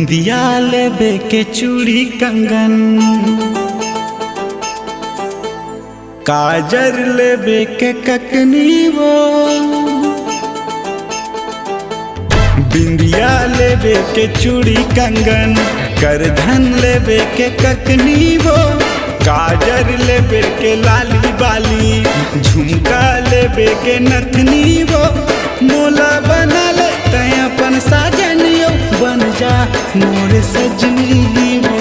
बिंदिया लेबे के चूड़ी कंगन, काजर लेबे के ककनी वो। बिंदिया लेबे के चूड़ी कंगन, करधन लेबे के ककनी वो। काजर लेबे के लाली बाली, झुमका लेबे के नथनी वो। मोला बना ले तै अपन साजनियो, बन जा मोर सजनी वो।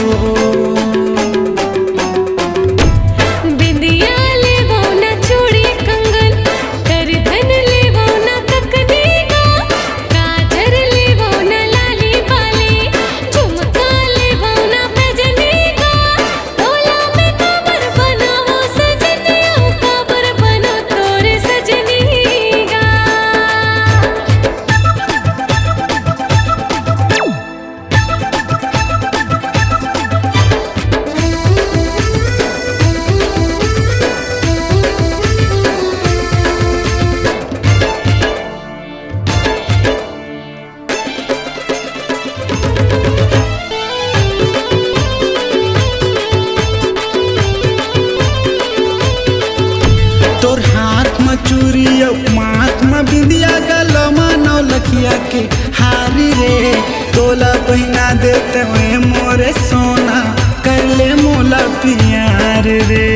चूरी माथ में बिंदिया गलमा नौ लखिया के हारी रे। तोला पहिना देते हुए मोरे सोना, कर ले मोला प्यार रे।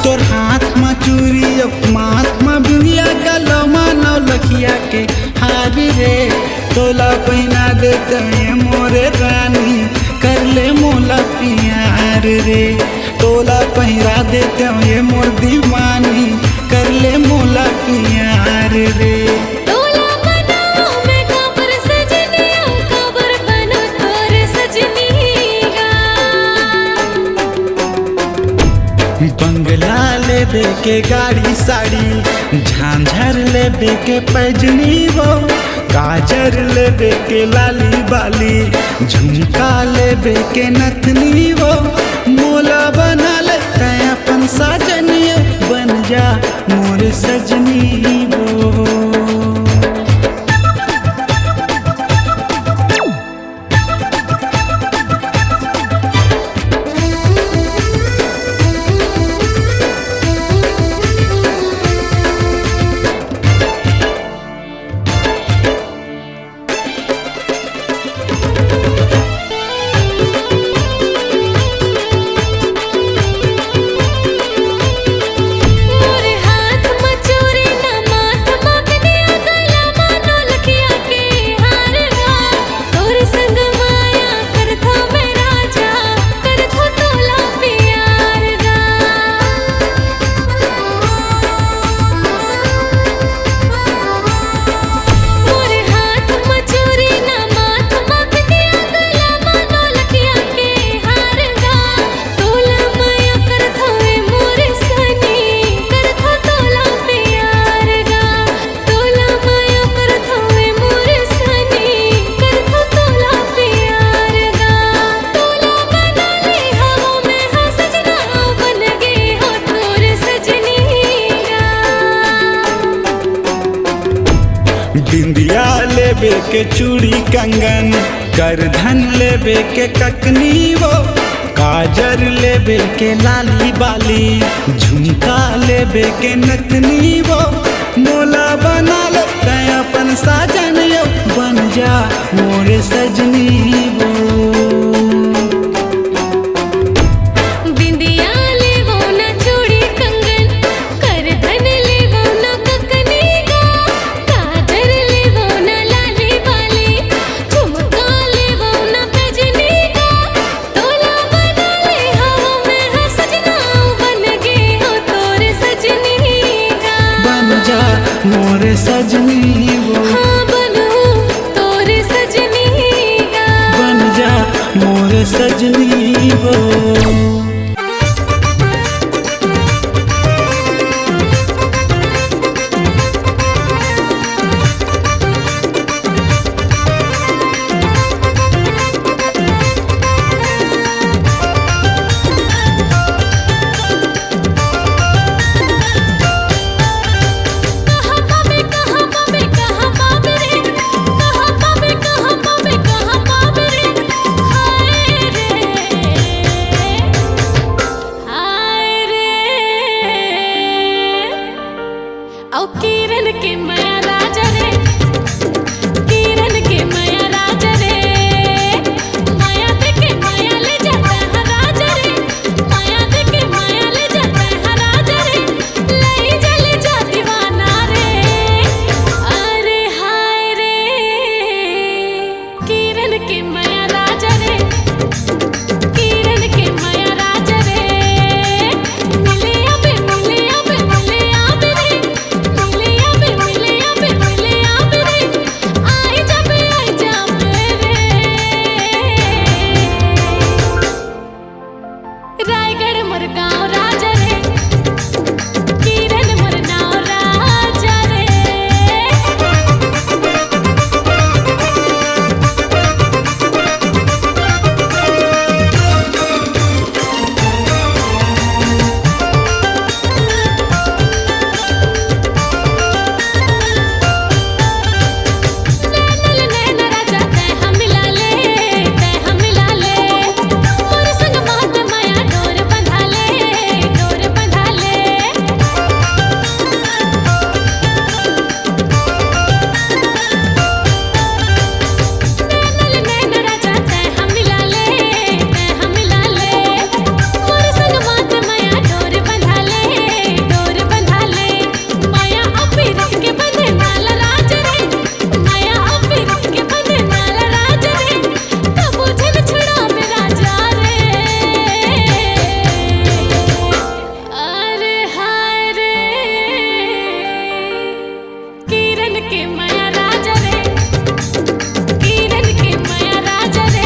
तोर हाथ में चूरी माथ में बिंदिया गलमा नौ लखिया के हारी रे। तोला पहिना देते हुए मोरे रानी, कर ले मोला प्यार रे। तोला पहिरा देते हुए मोर दीवानी, कर ले मोला प्यार रे। तोला बनाओ मैं काबर सजनी, काबर बनो तोर सजनी गा। बंगला लेबे के गाड़ी साड़ी, झांझर लेबे के पैजनी वो। काजर लेबे के लाली बाली, झुमका लेबे के नथनी वो। मोला बना ले तै अपन साजनियो, बन जा मोर सजनी वो। बिंदिया लेबे के चूड़ी कंगन, करधन लेबे के ककनी वो। काजर लेबे के लाली बाली, झुमका लेबे के नथनी वो। मोला बना ले तै अपन साजनियो, बन जा मोरे सजनी वो। मोरे सजनी वो, हाँ बनूं तोर सजनी गा। बन जा मोरे सजनी वो। कहाँ के माया राजा रे, किरण के माया राजा रे, माया दे के माया ले जाता है राजा रे, माया दे के माया ले जाता है राजा रे, ले जा दीवाना रे। अरे हाय रे, किरण के माया राजा रे, किरण के माया राजा रे, मिले आबे मिले आबे मिले आबे रे, मिले आबे मिले आबे मिले आबे रे, आई जाबे रे। रायगढ़ मोर गाँव राजा रे, किरण मोर नाव राजा रे। नैनल नैन राजा तै हम मिला ले, तै हम मिला ले, मोर संग मात माया डोर बंधा ले, डोर बंधा ले। नैनल नैन राजा तै हम मिला ले, तै हम मिला ले, मोर संग मात माया डोर बंधा ले, डोर बंधा ले। माया अपिरत के बंधे नाल राजा रे, माया अपिरत के बंधे नाल राजा रे, कबो जन छुड़ावे राजा रे। अरे हाय रे, किरण के माया राजा रे, किरण के माया राजा रे।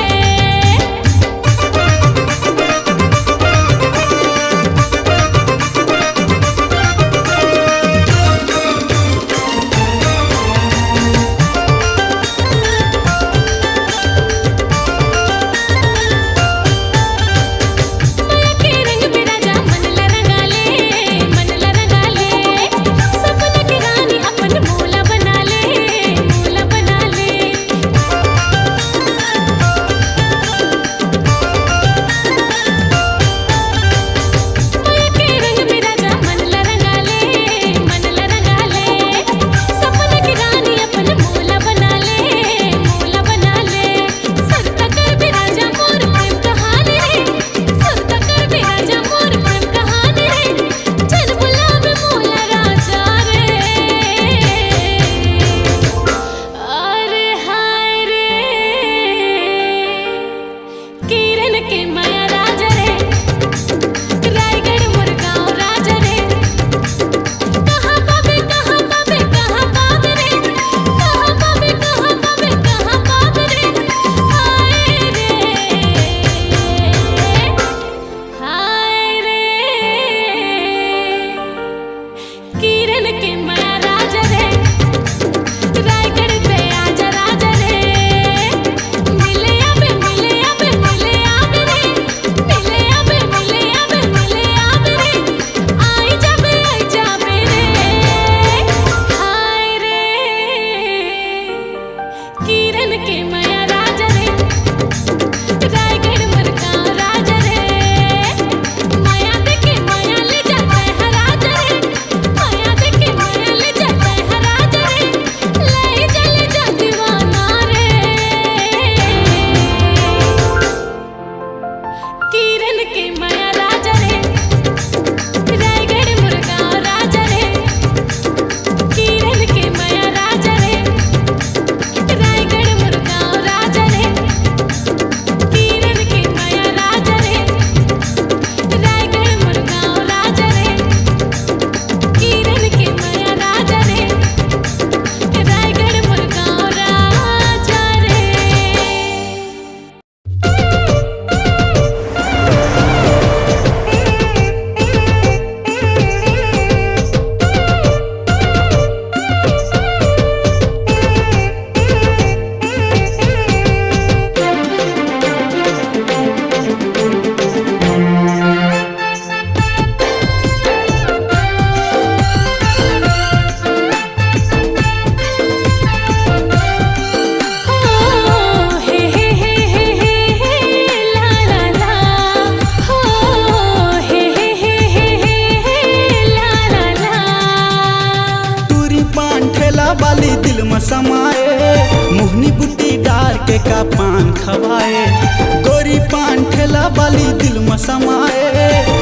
माया के रंग में राजा मन ला रंगा ले, मन ला रंगा ले, सपना की रानी अपन मोला बना ले, वाली दिल में समाए, मोहनी बुट्टी डार के का पान खवाए। गोरी पान ठेला वाली दिल में समाए,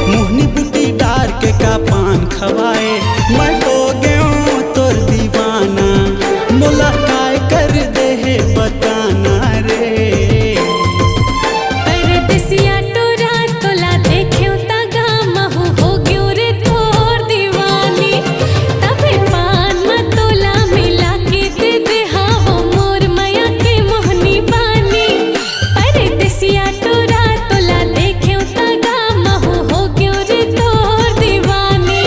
मोहनी बुट्टी डार के का पान खवाए। मैं हो गयो तोर दीवाना, मोला काय कर दे है बताना रे। परदेसिया टोरा तोला देख्यो तगा महु हो गयो रे तोर दीवानी। तबे पान में तोला मिला के दे दे हावो मोर माया के मोहनी बानी। परदेसिया टोरा तोला देख्यो तगा महु हो गयो रे तोर दीवानी।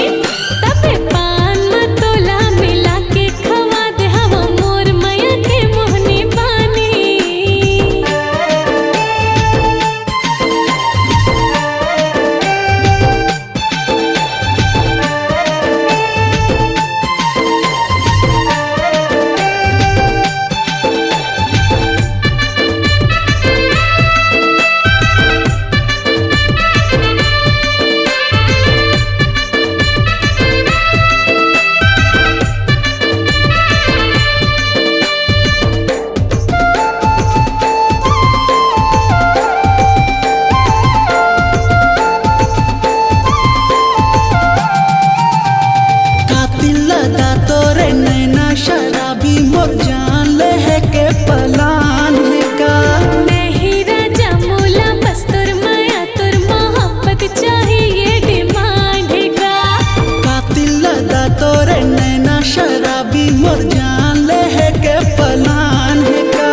तबे पान में तोला मिला के खवा दे हावो मोर माया के मोहनी बानी। कातिल लगा तोरे नैना शराबी मोर जान ले है के पलान है का। नहीं राजा मोला बस तुर माया तुर मोहब्बत चाहिए डिमांड है का। कातिल लगा तोरे नैना शराबी मोर जान ले है के पलान है का।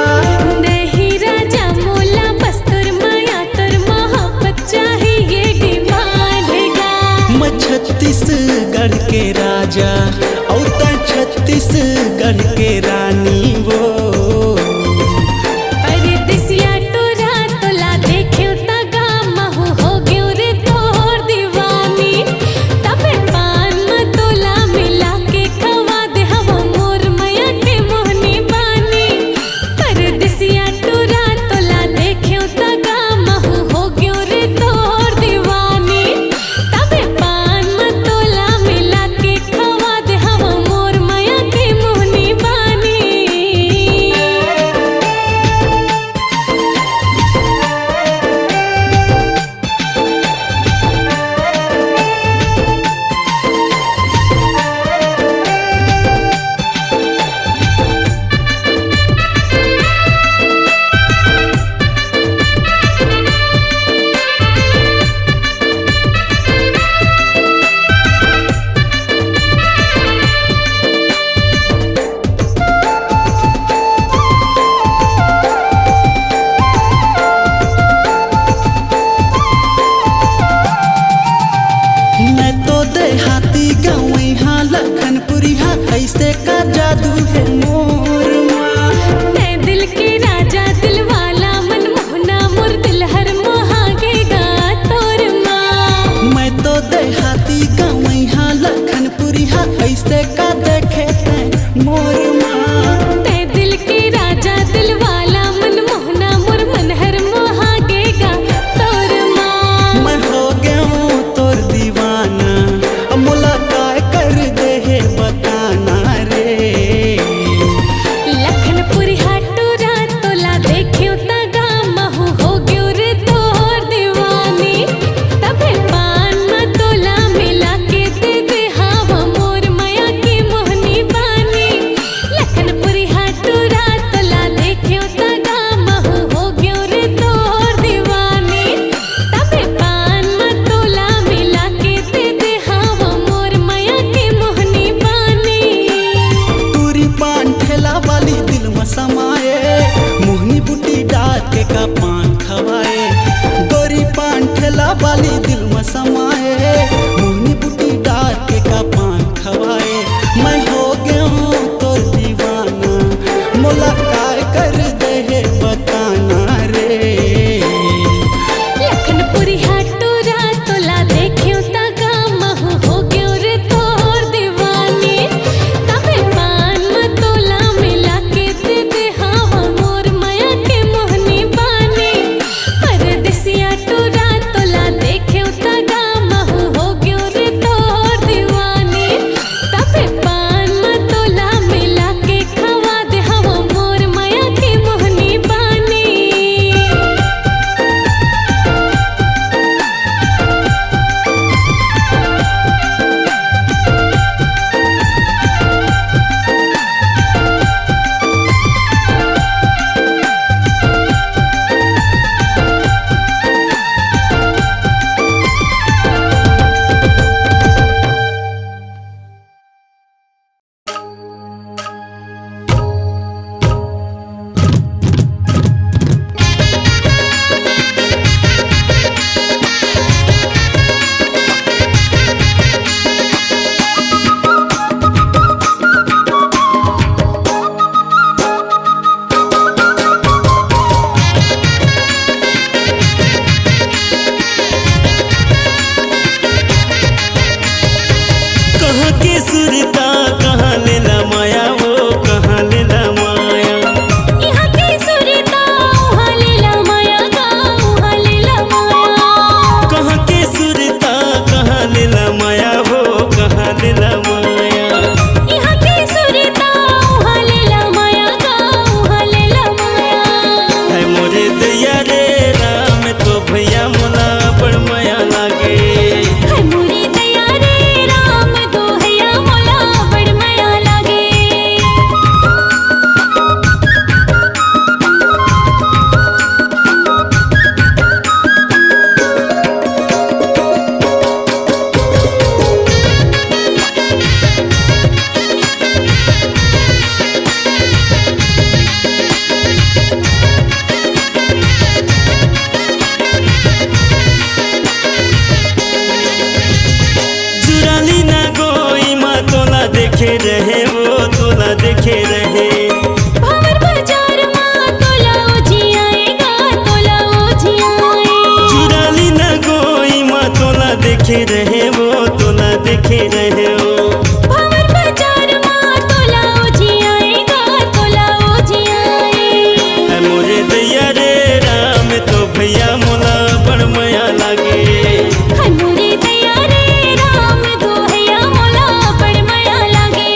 नहीं राजा मोला बस तुर माया तुर मोहब्बत चाहिए डिमांड है का। मैं छत्तीसगढ़ के राजा और तै छत्तीसगढ़ के रानी वो। परदेसिया टोरा तोला देख्यो तगा महु हो गयो रे तोर दीवानी। तबे पान में तोला मिला के खवा दे हवो मोर माया के मोहनी बानी। परदेसिया टोरा तोला देख्यो तगा महु हो गयो रे तोर दीवानी। तबे पान में तोला मिला के खवा दे हवो मोर माया के मोहनी बानी। मैं तो देहाती गाँव यहाँ लखनपुरी हाँ, ऐसे का जादू है मोर माँ। मैं दिल के राजा दिल वाला मन मोहना मोर दिल हर मोहागेगा तोर माँ। मैं तो देहाती गाँव यहाँ लखनपुरी हाँ, ऐसे का देखे तै मोर माँ। मैं दिल के राजा दिल वाला मन मोहना मोर मन हर मोहागेगा तोर माँ। मैं हो गयो तोर दीवाना, मोला काय कर दे है बताना रे। लखनपुरी हाटोरा तोला देख्यो तगा महु हो गयो रे तोर दीवानी। तबे पान में तोला मिला के दे दे हावो मोर माया के मोहनी बानी। देखे रहे वो तोला देखे रहे। भंवर बाजार माँ तोला ओझी आएगा, तोला ओझी आए। चुराली न गोई माँ तोला देखे रहे वो तोला देखे रहे हो। भंवर बाजार माँ तोला ओझी आएगा, तोला ओझी आए। है मोरे दैया रे राम तो भैया मोला बड़ मया लागे। हाय मोरे दैया रे राम दोहैया मोला बड़ माया लागे।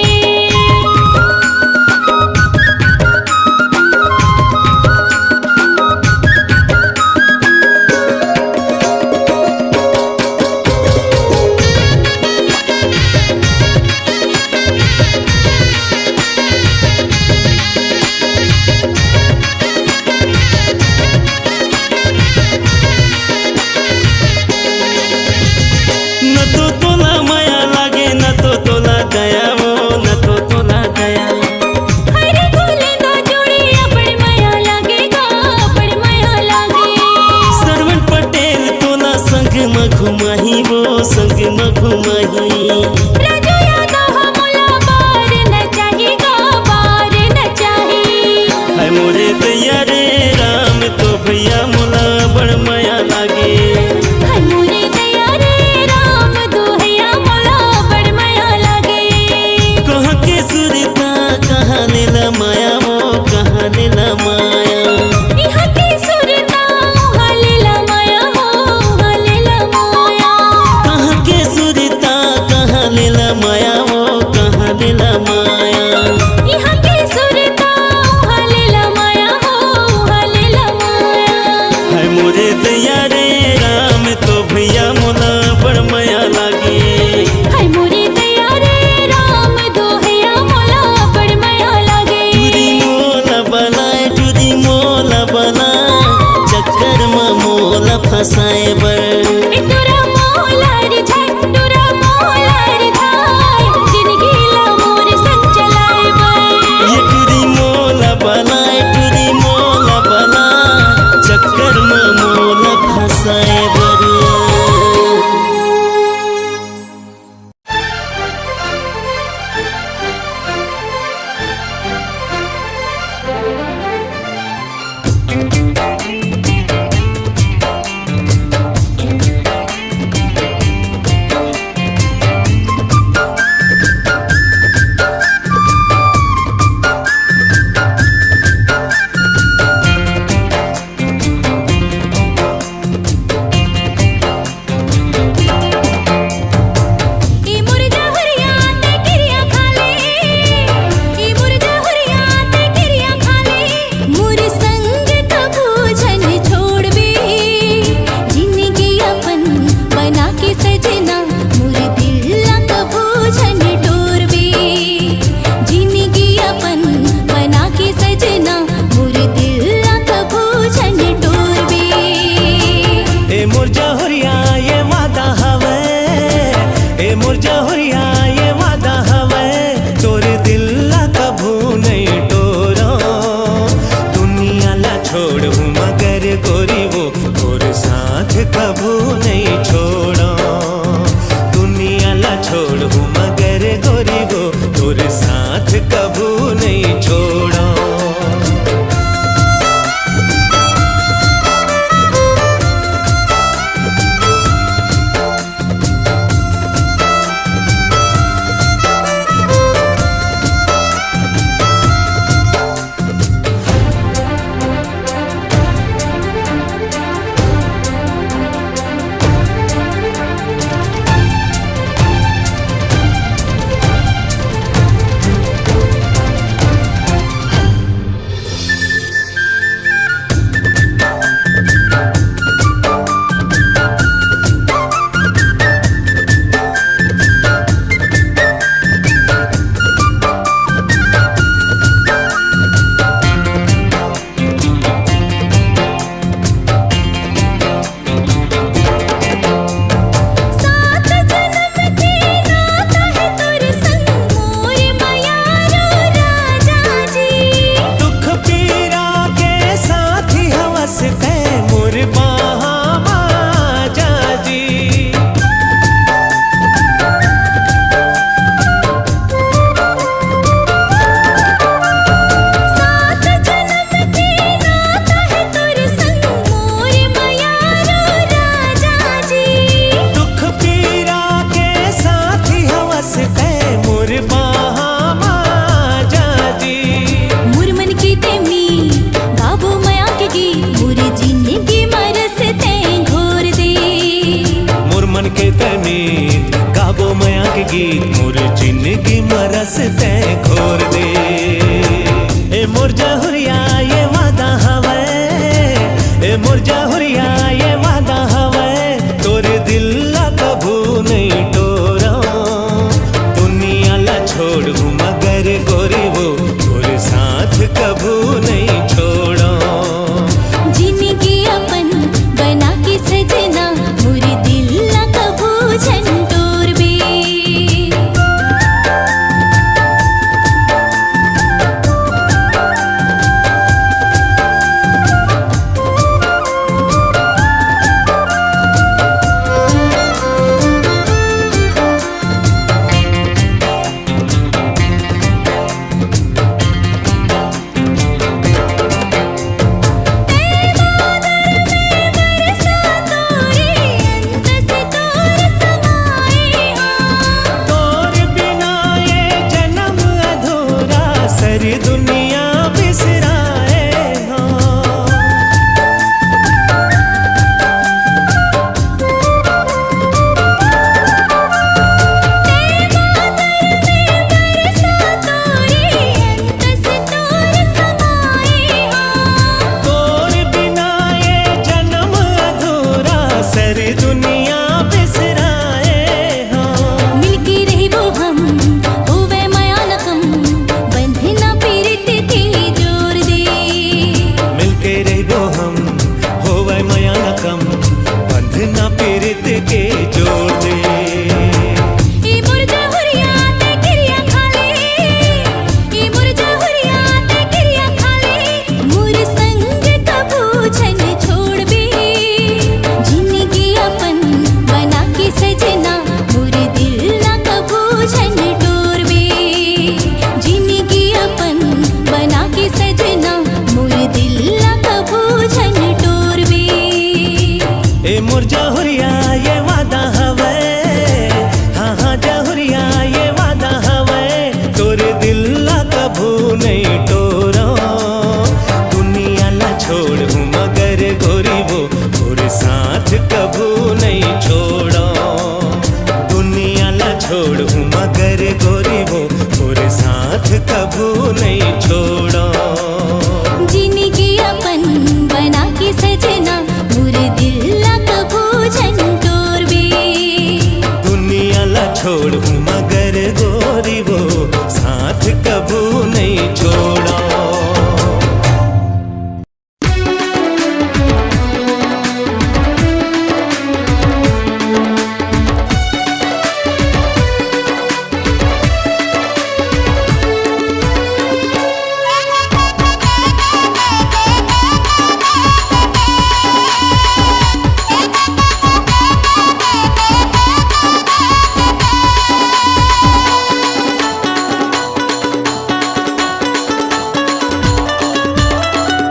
ए मोर जहुरिया ये वादा हवे, ए मोर जहुरिया ये वादा हवे, तोरे दिल ला कभू नहीं टोरा। दुनिया ला छोड़ू मगर गोरी वो तोरे साथ कभू नहीं छोड़ा। जिंदगी अपन बना के सजना मोरे दिल ला कभू झंटोर बे। दुनिया बिसराए हाँ। तोर बिना ये जन्म अधूरा, सारी दुनिया बिसराए हाँ। मिलके रही वो हम होवे माया न कम, बंधना पीरित के जोर दे। मिलके रहो हम होवे माया न कम, बंधना पीरित के जोड़ दे। ए मोर जहुरिया ते किरिया खाले, ए मोर जहुरिया ते किरिया खाले, मोर संग कभू छन छोड़ बे। जिंदगी अपन बना के सजना मोर दिल ला कभू छन टोर बे। जिंदगी अपन बना के सजना मोर दिल ला कभू छन टोर बे। ए मोर जहुरिया ये वादा हवे, हाँ हाँ जहुरिया ये वादा हवे, तोरे दिल ला कभू नहीं टोरा। दुनिया ला छोड़ू मगर गोरी वो तोरे साथ कभू नहीं छोड़ा। दुनिया ला छोड़ू मगर गोरी वो तोरे साथ कभू नहीं छोड़ा। जिंदगी अपन बना के सजना मोर दिल ला कभू झंटोर बे। दुनिया ला छोड़ू मगर गोरी वो साथ कभू नहीं छोड़ा।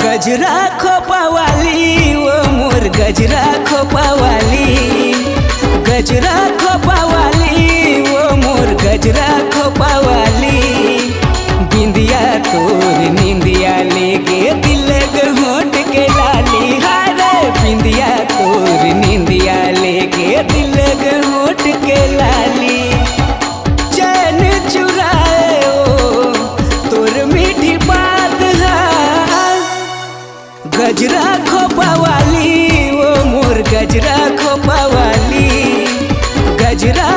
गजरा खोपावाली वो मोर गजरा खोपावाली, गजरा खोपावाली वो मोर गजरा खोपावाली। बिंदिया तोर निंदिया लेके दिल होट के लाली, हारे बिंदिया तोर निंदिया लेके दिल होट के लाली। चैन चुराए ओ तोर मीठी बात है, गजरा खोपावाली वो मोर गजरा खोपावाली, गजरा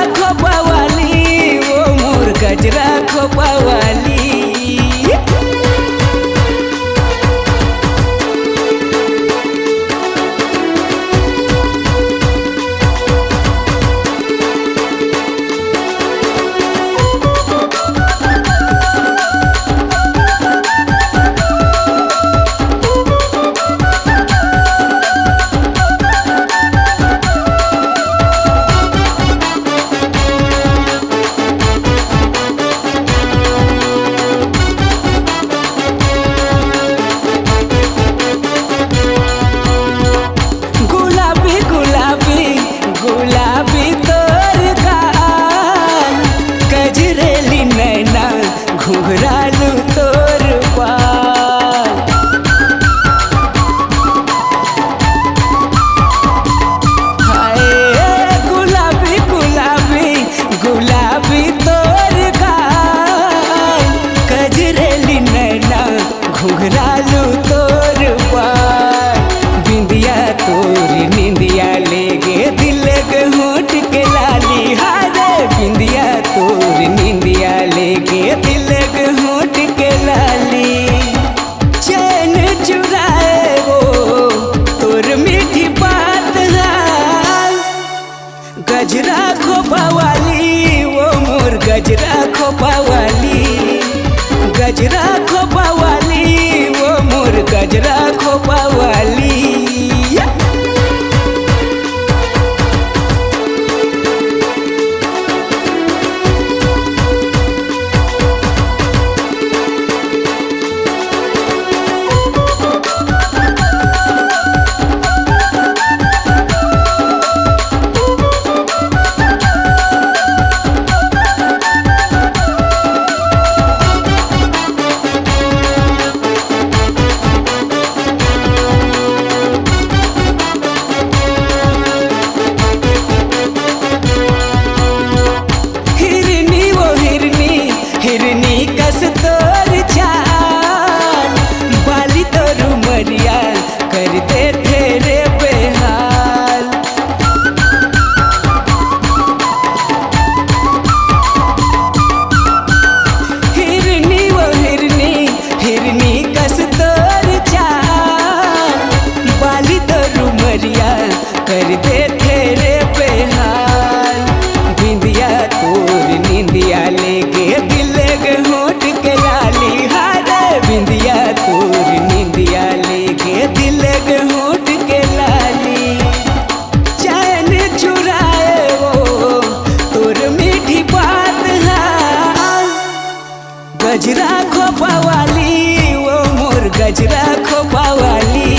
खोपावाली वो मोर गजरा खोपावाली,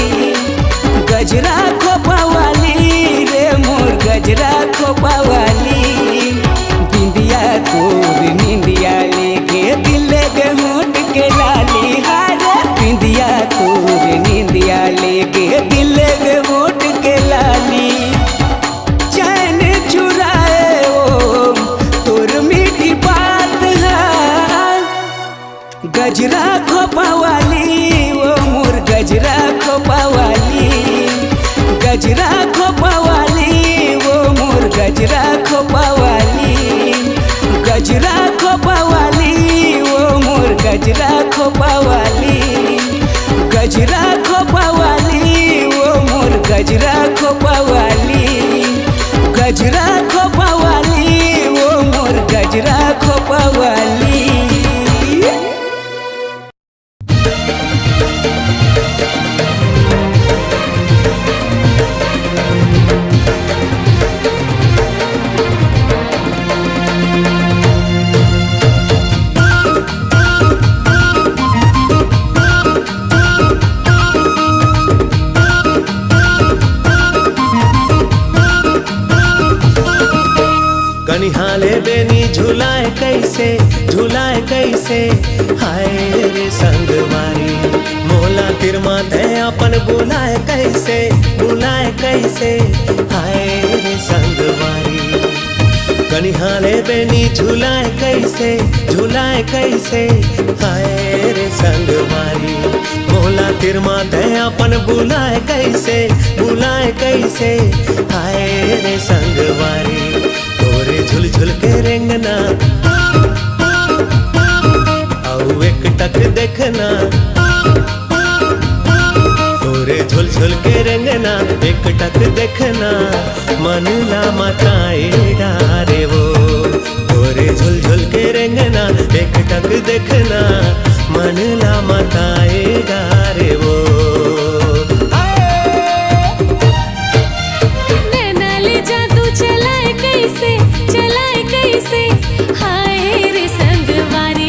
गजरा खोपावाली रे मोर गजरा खोपावाली। बिंदिया तोर निंदिया लेके दिल के होठ के लाली हारे, बिंदिया तोर निंदिया लेके दिल के होठ के लाली। चैन चुराए ओ तोर मीठी बात है, गजरा खोपावाली वो मोर गजरा खोपावाली, गजरा खोपावाली वो मोर गजरा खोपावाली, गजरा खोपावाली वो मोर गजरा खोपावाली, गजरा खोपावाली वो मोर गजरा खोपावाली, गजरा खोपावाली वो मोर गजरा खोपावाली। कनिहाले बेनी झुलाए कैसे हाय रे संगवारी। मोला तिरमा थे अपन बुलाए कैसे हाय रे संगवारी। कनिहाले बेनी झुलाए कैसे हाय रे संगवारी। मोला तिरमा थे अपन बुलाए कैसे हाय रे संगवारी। तोरे झुल झुल के रेंगना आउ एक टक देखना, तोरे झुल झुल के रेंगना एक टक देखना। मन ला मताए डारे वो तोरे झुल झुल के रेंगना एक टक देखना। मन ला मताए डारे वो चलाए कैसे हाय रे संगवारी।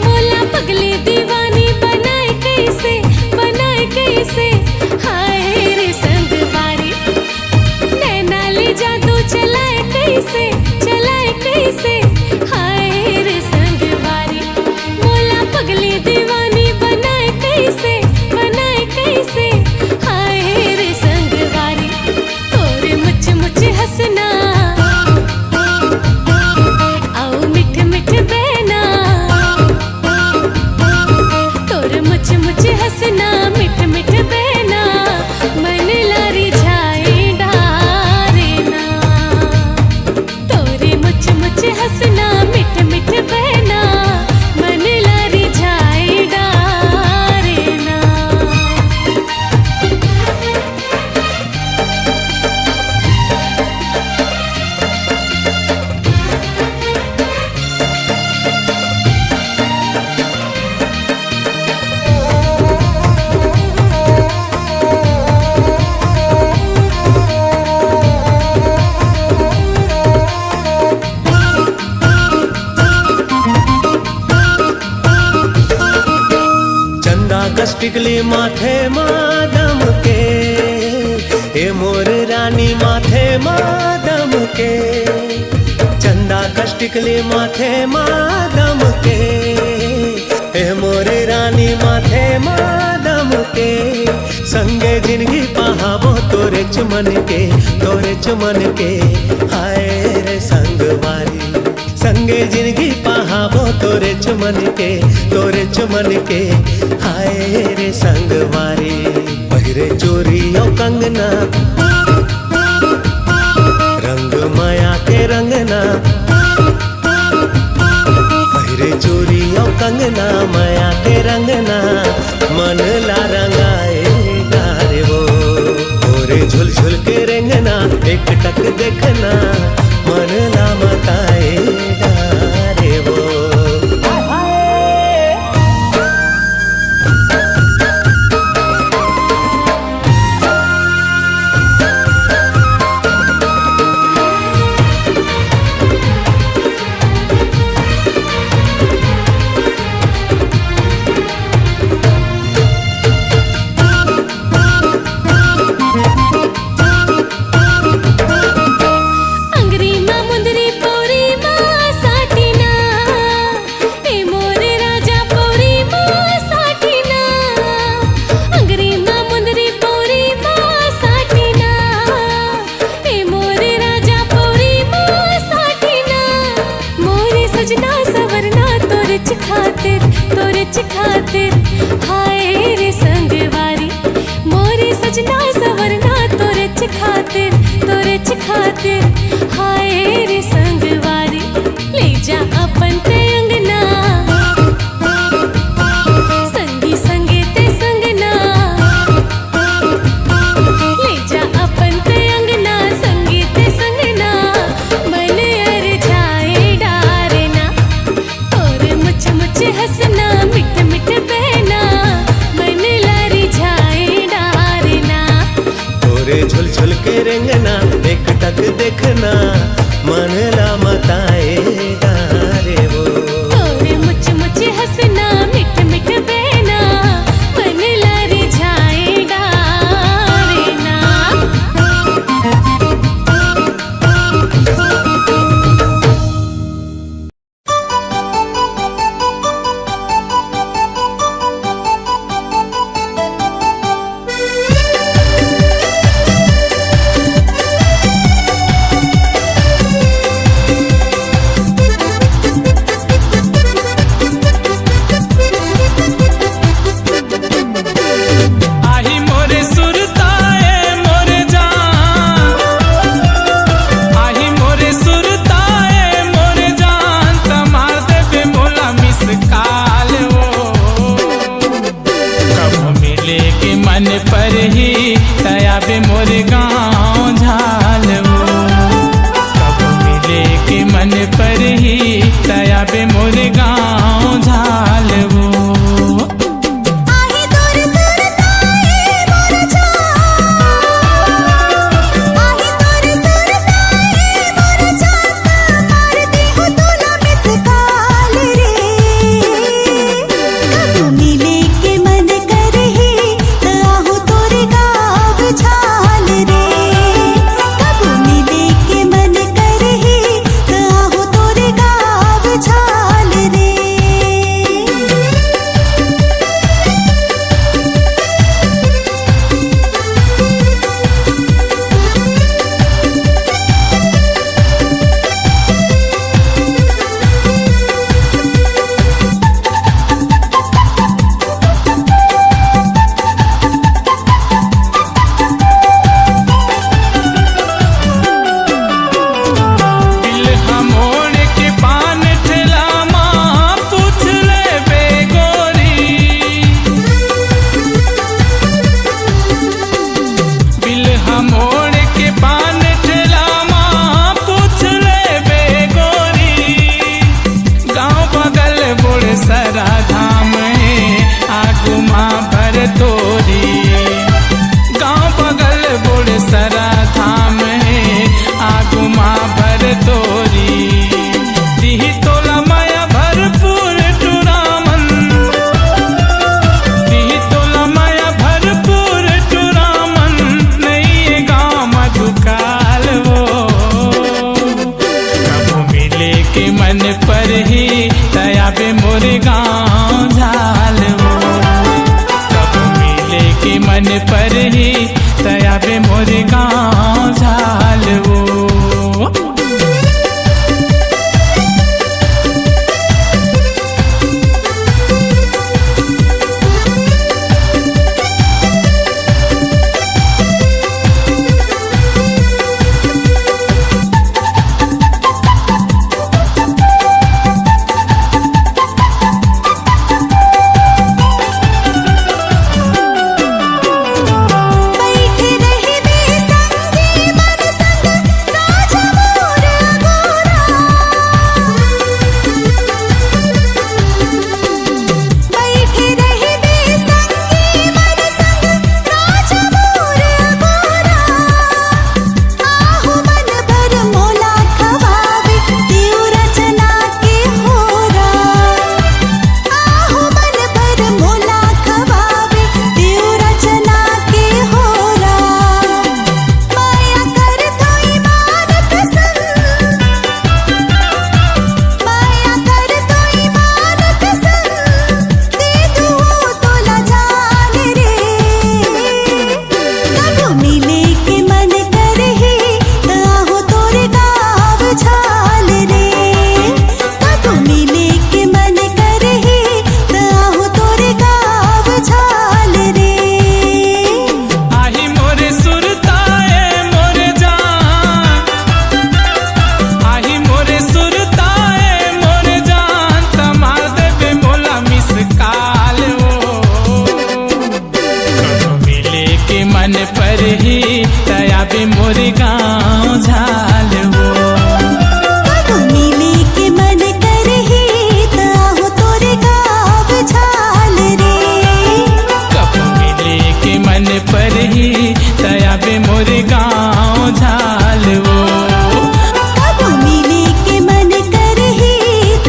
मोला पगली दीवानी बनाए कैसे हाय रे संगवारी। नैना ले जादू चलाए कैसे हाय रे संगवारी। मोला पगली दीवानी बनाए कैसे हाय रे संगवारी। तोरे मुझ हंसना मुझे हंसना मिठ मिठ बहना। मन लारी जाए डारे ना, तोरे मुझे हंसना मिठ मिठ बहना। मन लारी जाए डारे ना। टिकली माथे मादम के ए मोर रानी माथे मादम के। चंदा कष्टिकली माथे मादम के ए मोर रानी माथे मादम के। संगे जिंदगी पहाबो तोरे चमन के हाय रे संगवारी। संगे जिंदगी पहाबो तोरे चमन के हाय रे संगवारी। पहिरे चोरी और कंगना रंग माया के रंगना। पहिरे चोरी और कंगना माया के रंगना। मन ला रंगाए डारे वो तोरे झुल झुल के रेंगना एक टक देखना। मन ला मताए डारे वो हाय रे संगवारी मोरे सजना सवरना तोरे खातिर हाय रे संगवारी ले जा अपन ते अंगना संगी संगे ते संगना ले जा अपन ते अंगना संगी ते संगना मन अर जाए डारना तोरे मुछ मुछ हंसना मिठ मिठ बहना मन लरी जाए डारना तोरे झुल झुल के रेंगना एक टक देखना मन ला मताएगा रे वो तोरे मुछ मुछ हंसना मिठ मिठ बहना मन लरी जाए डारना पर ही तया पे मोर गाँव झाल वो। बैठ रही वे संगी मन संग तया बे मोर गाँव झाल वो मिले के मन करही ताहु तोरे गाँव झाल रे कब मिले के मन पर ही तया बे मोर गाँव झाल वो कब मिले के मन करही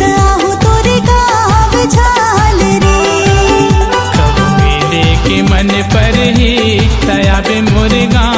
ताहु तोरे गाँव झाल रे कब मिले के मन पर ही तया बे मोर गाँव